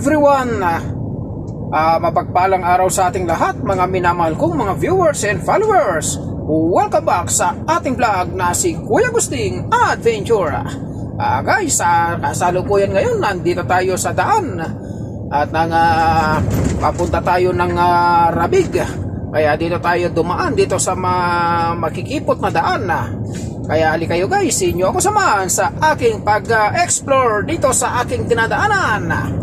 everyone! Mapagpalang araw sa ating lahat, mga minamahal kong mga viewers and followers. Welcome back sa ating vlog na si Kuya Agusting Adventure. Guys, kasalukuyan ngayon, nandito tayo sa daan at papunta tayo ng Rabig. Kaya dito tayo dumaan dito sa makikipot na daan. Kaya ali kayo guys, inyo ako samahan sa aking pag-explore dito sa aking dinadaanan.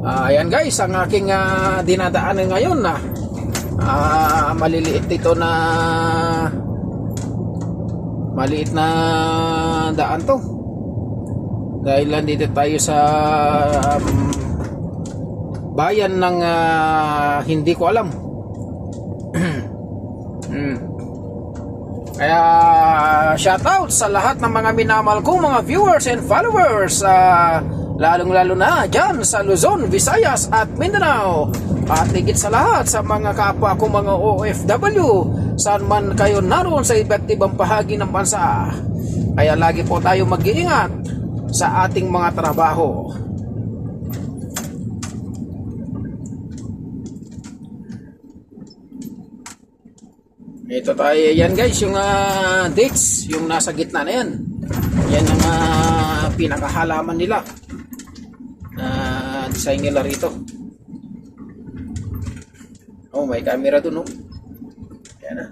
Ayan guys, ang aking dinadaanan ngayon maliliit ito na maliit na daan to. Dahil nandito tayo sa bayan ng hindi ko alam. Kaya shoutout sa lahat ng mga minamahal kong mga viewers and followers, lalong-lalo na dyan sa Luzon, Visayas at Mindanao. At higit sa lahat sa mga kapwa kong mga OFW, saan man kayo naroon sa iba't ibang bahagi ng bansa. Kaya lagi po tayo mag-iingat sa ating mga trabaho. Ito tayo, yan guys, yung dates, yung nasa gitna na yan. Yan ang pinakahalaman nila. Design nila rito. Oh, may camera dun, oh. Yan na.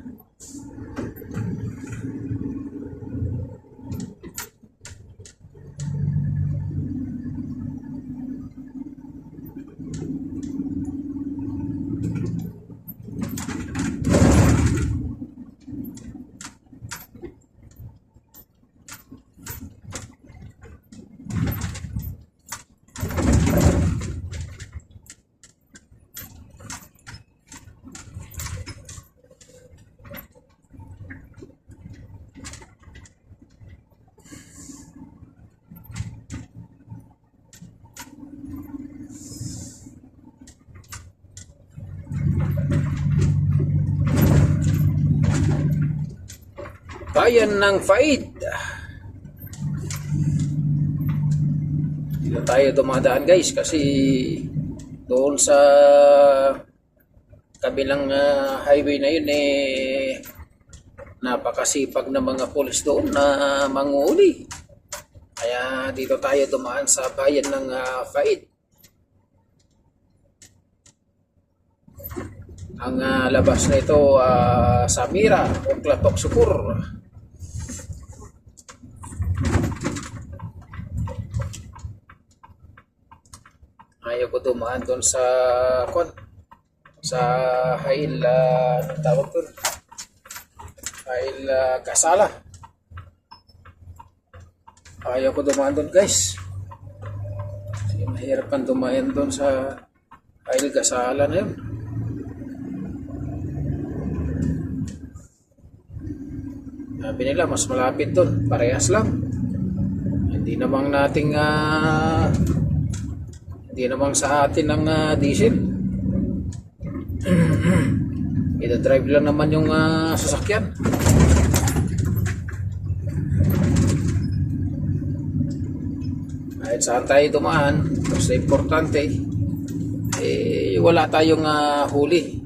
Bayan ng Faid. Dito tayo dumadaan guys kasi doon sa kabilang highway na yun napakasipag na mga pulis doon na manguhuli. Kaya dito tayo dumaan sa bayan ng Faid. Ang labas na ito Samira o Klatok Sukur. Ayaw ko dumaan doon sa Hail, anong tawag doon? Hail Gasala. Ayaw ko dumaan doon guys. Kasi mahirap kang dumaan doon sa Hail Gasala na yun. Sabi nila mas malapit doon, parehas lang. Hindi namang hindi namang sa atin ng diesel. Ito drive lang naman yung sasakyan. Kahit saan tayo dumaan, basta importante wala tayong huli.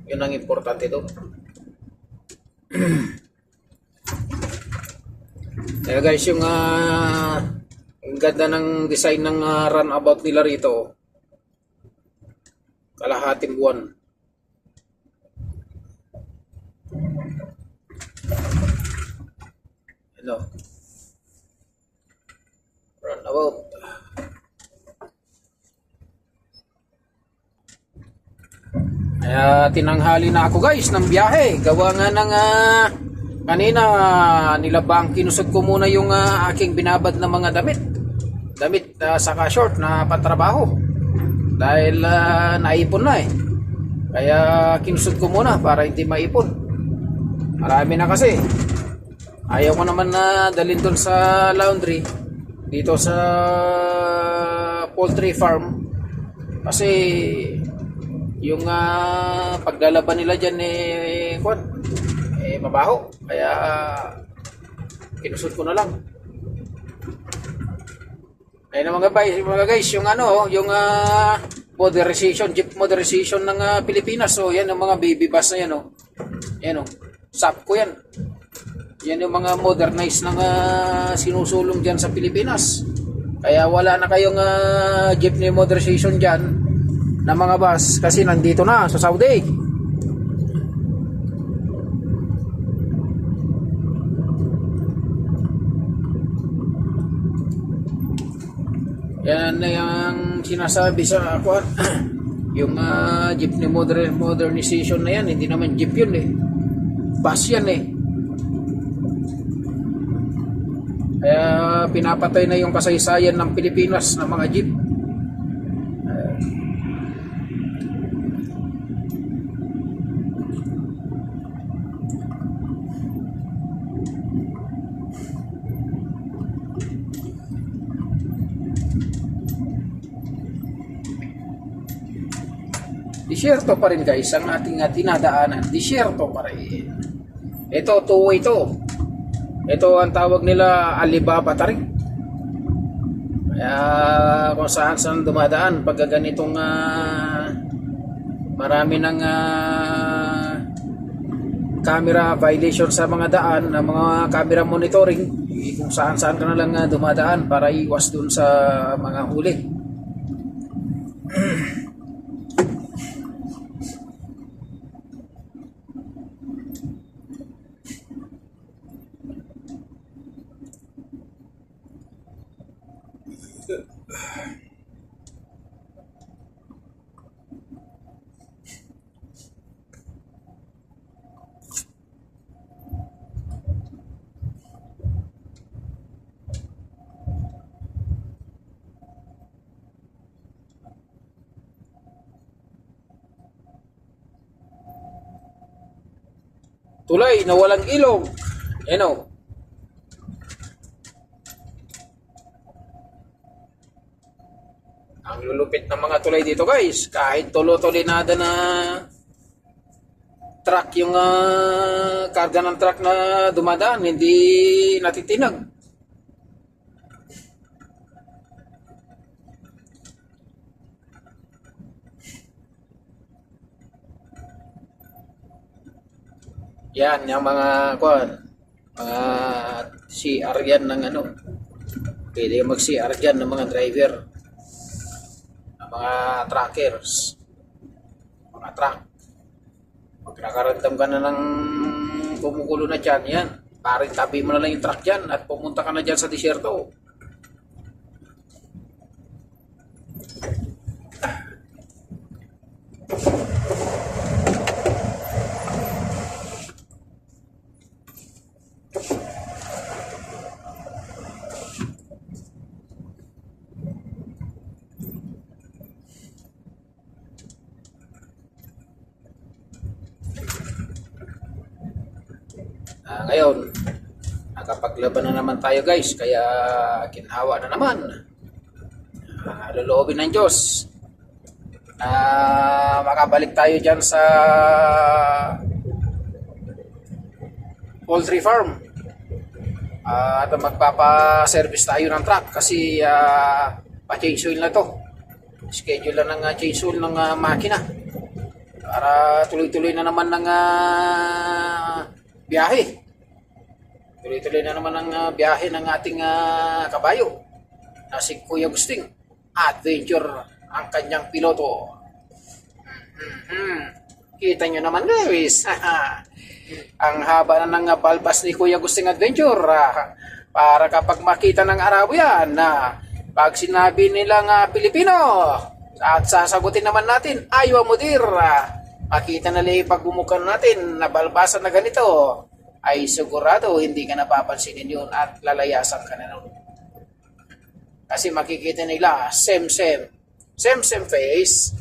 Yun ang importante doon. Kaya guys, yung ang ganda ng design ng runabout nila rito. Kalahating buwan. Ano? Runabout. Kaya tinanghali na ako guys ng biyahe. Gawa nga ng kanina nilabang kinusog ko muna yung aking binabad na mga damit saka short na pantrabaho dahil naipon na kaya kinusog ko muna para hindi maipon. Marami na kasi. Ayaw ko naman na dalhin doon sa laundry dito sa poultry farm kasi yung pagdalaban nila dyan mabaho, kaya kinusot ko na lang. Ayun na mga guys, yung ano, yung modernization, jeep modernization ng Pilipinas. So yan yung mga baby bus na yan, oh. Yan, oh. SAP ko yan. Yan yung mga modernized ng sinusulong dyan sa Pilipinas. Kaya wala na kayong jeepney modernization dyan na mga bus kasi nandito na sa Saudi. Yan na yung sinasabi sa ako. Yung jeepney modernization na yan, hindi naman jeep yun eh. Bus yan eh. Kaya pinapatay na yung kasaysayan ng Pilipinas ng mga jeep. Disyerto pa rin guys ang ating dinadaanan. Disyerto pa rin. Ito, two-way to. Ito ang tawag nila Alibaba tarik. Kaya kung saan dumadaan pag ganitong marami ng camera violation sa mga daan, ng mga camera monitoring, kung saan ka na lang dumadaan para iwas dun sa mga huli. Tulay na walang ilog. Yan o. Ang lulupit ng mga tulay dito guys. Kahit tulo-tulinada na truck yung karga ng truck na dumadaan, hindi natitinag. Yan, yung mga mga CR yan ng ano. Pwede mag-CR dyan ng mga driver. Ng mga truckers. Mga truck. Pag nakaramdam ka na ng kumukulo na dyan, yan. Parang tabi mo na lang yung truck dyan at pumunta ka na dyan sa disyerto. Ngayon, nakapaglaban na naman tayo guys, kaya ginhawa na naman. Loloobin ng Diyos. Makabalik tayo dyan sa poultry farm. At magpapa-service tayo ng truck kasi pa-change oil na to. Schedule na ng change oil ng makina para tuloy-tuloy na naman ng biyahe. Tuloy-tuloy na naman ang biyahe ng ating kabayo na si Kuya Agusting Adventure ang kanyang piloto. Kita nyo naman guys. Ang haba na ng balbas ni Kuya Agusting Adventure. Para kapag makita ng Arabo yan na pag sinabi nilang Pilipino at sasagutin naman natin, ayaw mo dir. Makita na lang pag bumukan natin na balbasan na ganito, ay sigurado hindi ka napapansinin yun at lalayasan ka na nun. Kasi makikita nila, same face.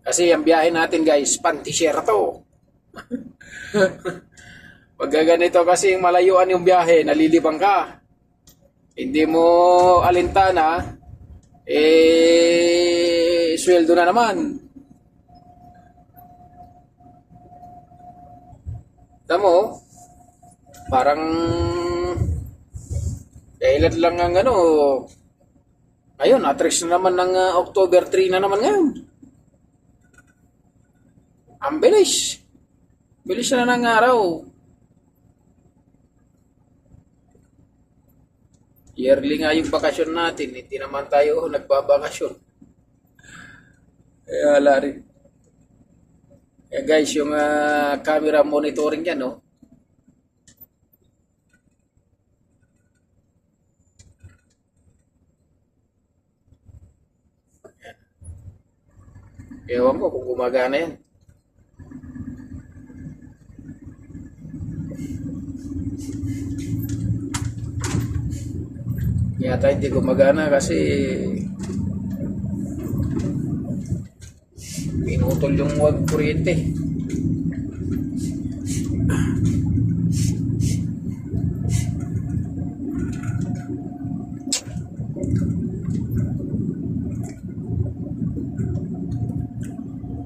Kasi ang biyahe natin guys, pantisyerto. Pag ganito kasi malayuan yung biyahe, nalilibang ka. Hindi mo alintana, sweldo na naman. Tamo, parang kailan lang ang ano, ayun, atris na naman ng October 3 na naman ngayon. Ang bilis. Bilis na ng araw. Yearly nga yung bakasyon natin, hindi naman tayo nagbabakasyon. Kaya wala rin. Kaya guys, yung camera monitoring yan, no? Ewan ko kung gumagana yan. Yata hindi gumagana kasi pinutol yung wag kuryente.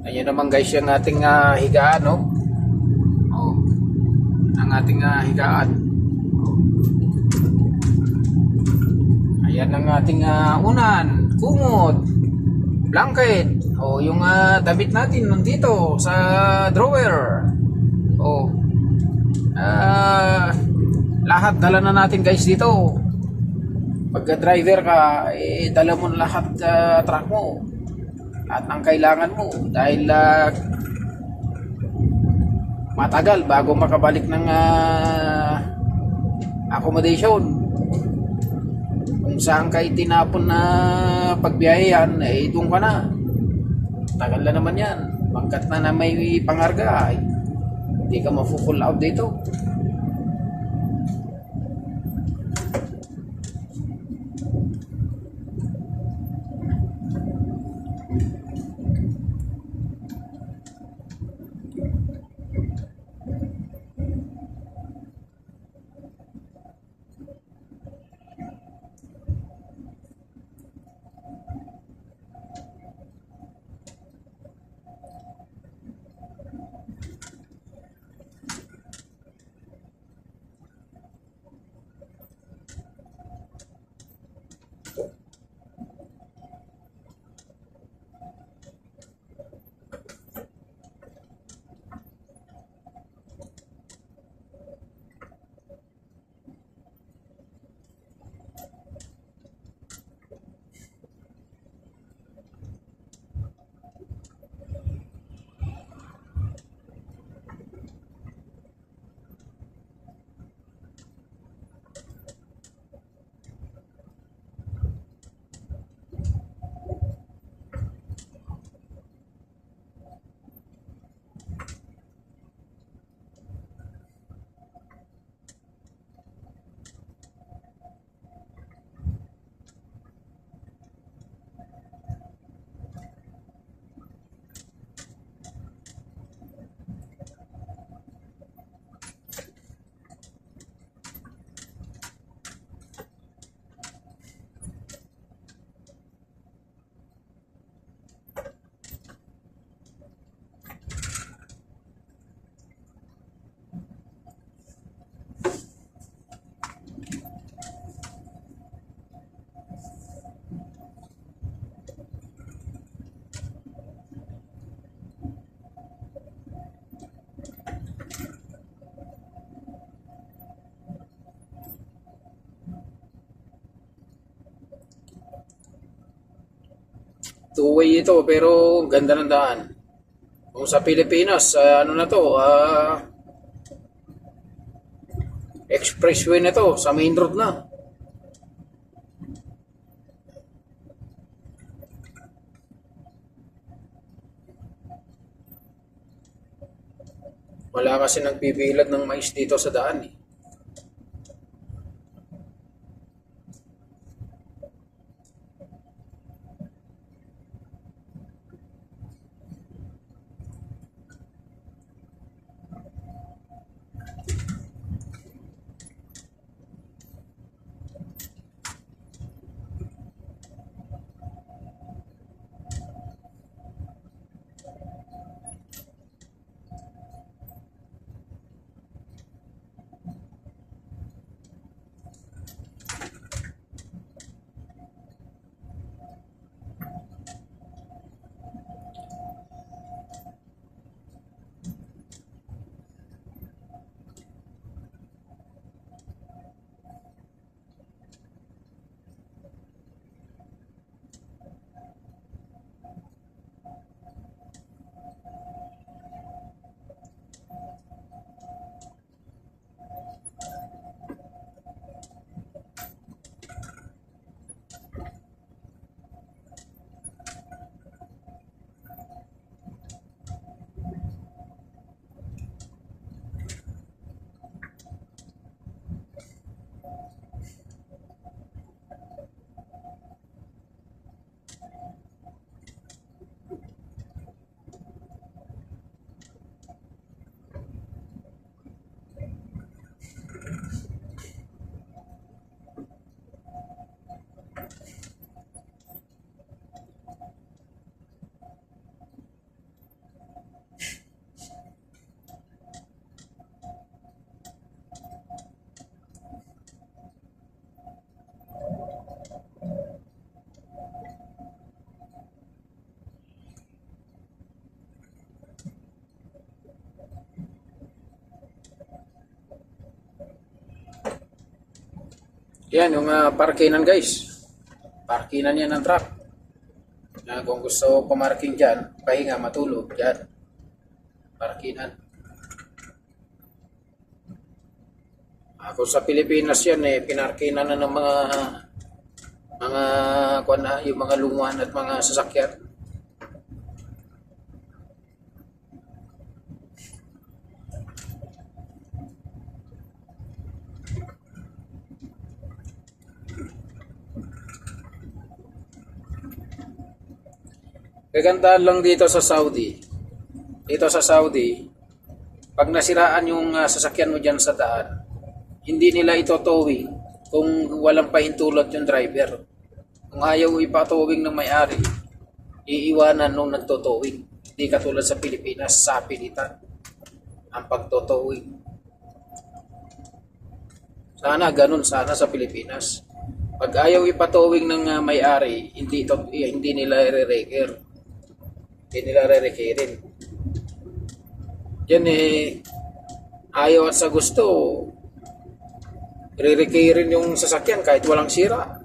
Ayan naman guys yung ating higaan, no? Oh, ang ating higaan. Ayan ang ating unan, kumot, blanket. O yung damit natin nandito sa drawer. O lahat dala na natin guys dito. Pagka driver ka, dala mo na lahat sa truck mo at ang kailangan mo dahil matagal bago makabalik ng accommodation. Kung saan kayo tinapon na pagbiyahean, doon ka na. Tagal na naman yan. Pagkat na may pangarga, hindi ka mafu-full out dito. Two-way ito pero ganda ng daan. Kung sa Pilipinas, ano na to, expressway na to, sa main road na. Wala kasi nagbibilad ng mais dito sa daan eh. Yan, yung parkinan guys. Parkinan yan ng truck. Kung gusto pumarking dyan, pahinga, matulog, dyan. Parkinan. Kung sa Pilipinas yan, pinarkinan na ng yung mga lunguan at mga sasakyan. Kagandahan lang dito sa Saudi. Dito sa Saudi, pag nasiraan yung sasakyan mo dyan sa daan, hindi nila ito towing kung walang pahintulot yung driver. Kung ayaw ipatowing ng may-ari, iiwanan nung nagtotowing. Hindi katulad sa Pilipinas, sa pilitan ang pagtotowing. Sana ganun sana sa Pilipinas. Pag ayaw ipatowing ng may-ari, hindi nila i-reker. Hindi nila re-rekirin. Yan ayaw at sa gusto, re-rekirin yung sasakyan kahit walang sira.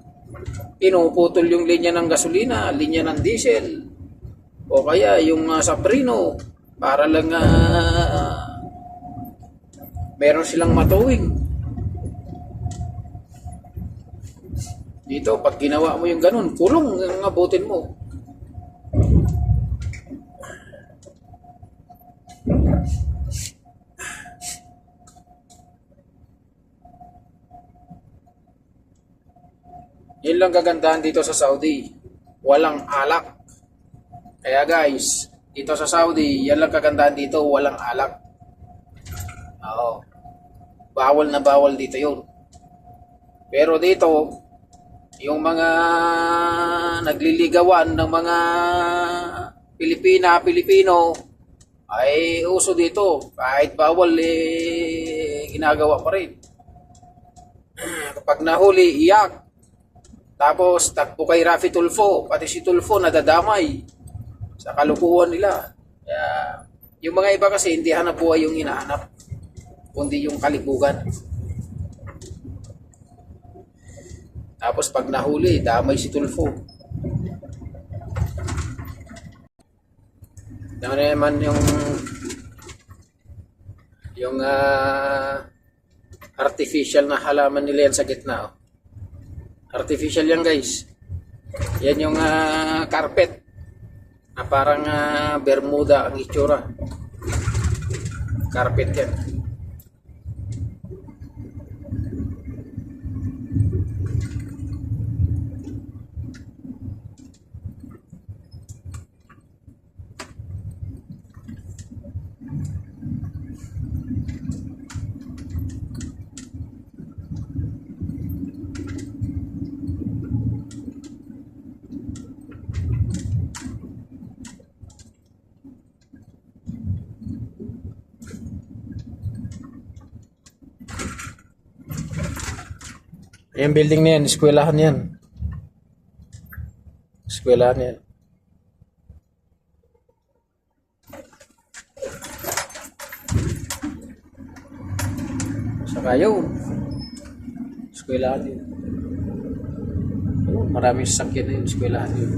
Pinuputol yung linya ng gasolina, linya ng diesel, o kaya yung saprino, para lang meron silang matowing. Dito, pag ginawa mo yung ganun, kulong ang abutin mo. Yun lang kagandahan dito sa Saudi. Walang alak. Kaya guys, dito sa Saudi, yan lang kagandahan dito, walang alak. Oo. Bawal na bawal dito yun. Pero dito, yung mga nagliligawan ng mga Pilipino, ay uso dito. Kahit bawal, ginagawa pa rin. Kapag nahuli, iyak. Tapos, takbo kay Rafi Tulfo. Pati si Tulfo nadadamay sa kalukuhan nila. Kaya, yung mga iba kasi hindi hanap buhay yung hinahanap, kundi yung kalibugan. Tapos, pag nahuli, damay si Tulfo. Ano naman yung artificial na halaman nila yan sa gitna. Oh. Artificial yan guys. Yan yung carpet na parang Bermuda ang itsura. Carpet yan. Yung building na yan, eskwelahan yan. Eskwelahan yan. Saka yun, eskwelahan yun. Maraming sasakyan na yun, eskwelahan yun.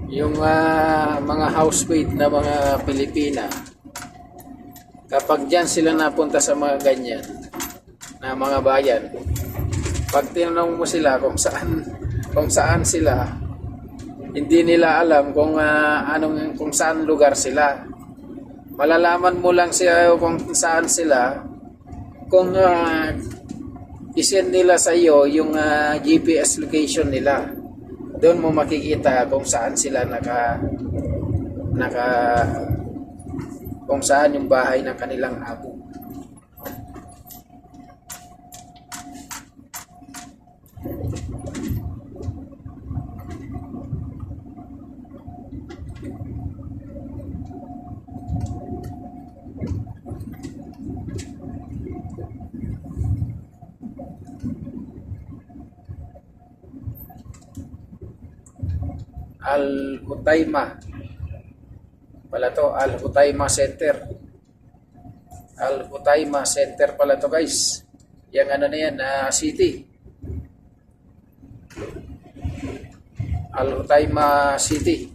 Yung mga housemaid na mga Pilipina, kapag dyan sila napunta sa mga ganyan na mga bayan, pag tinanong mo sila kung saan sila, hindi nila alam kung saan lugar sila. Malalaman mo lang siya kung saan sila kung isend nila sa iyo yung GPS location nila. Doon mo makikita kung saan sila kung saan yung bahay ng kanilang amo. Al-Hutaima pala to, Al-Hutaima Center. Al-Hutaima Center pala to, guys. Yang ano na yan, city. Al-Hutaima City.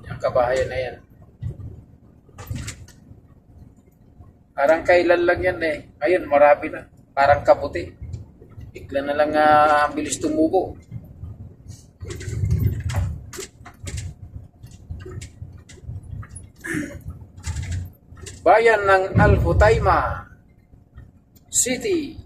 Yung kabahayan na yan. Parang kailan lang yan eh. Ngayon, marami na. Parang kaputi. Bigla na lang ang bilis tumubo. Bayan ng Al-Hutaima City.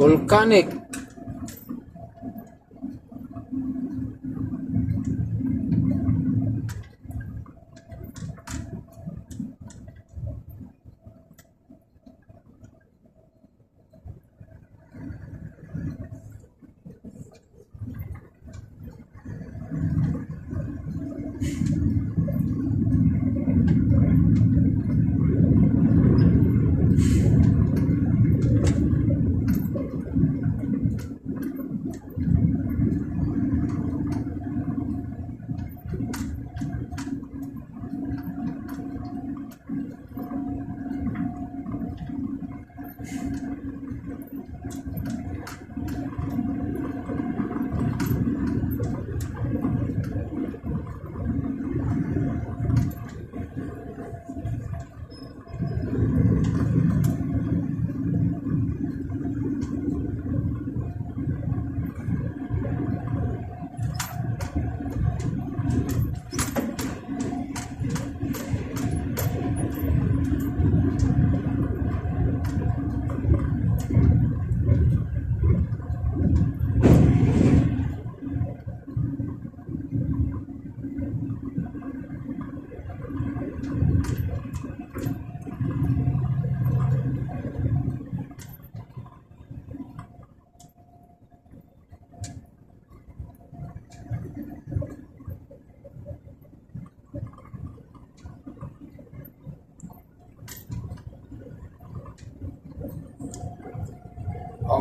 Volcanic.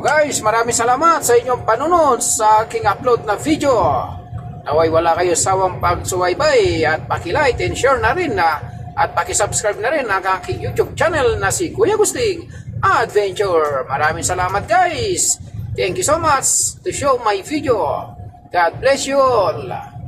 guys, maraming salamat sa inyong panunod sa aking upload na video. Naway wala kayo sawang pagsubaybay at paki-like and share na rin at paki-subscribe na rin ang aking YouTube channel na si Kuya Agusting Adventure. Maraming salamat guys. Thank you so much to show my video. God bless you all.